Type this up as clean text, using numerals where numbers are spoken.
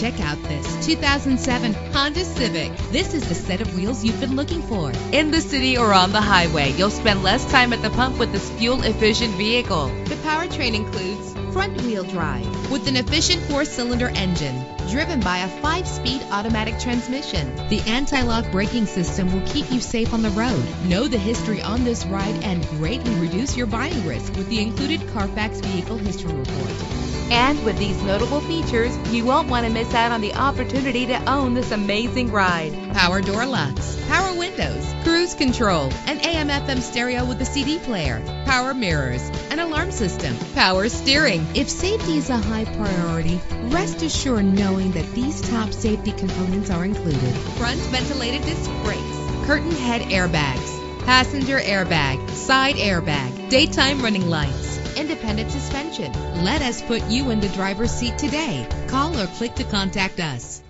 Check out this 2007 Honda Civic. This is the set of wheels you've been looking for. In the city or on the highway, you'll spend less time at the pump with this fuel-efficient vehicle. The powertrain includes front-wheel drive with an efficient 4-cylinder engine driven by a 5-speed automatic transmission. The anti-lock braking system will keep you safe on the road. Know the history on this ride and greatly reduce your buying risk with the included Carfax Vehicle History Report. And with these notable features, you won't want to miss out on the opportunity to own this amazing ride. Power door locks, power windows, cruise control, an AM/FM stereo with a CD player, power mirrors, an alarm system, power steering. If safety is a high priority, rest assured knowing that these top safety components are included. Front ventilated disc brakes, curtain head airbags, passenger airbag, side airbag, daytime running lights, independent suspension. Let us put you in the driver's seat today. Call or click to contact us.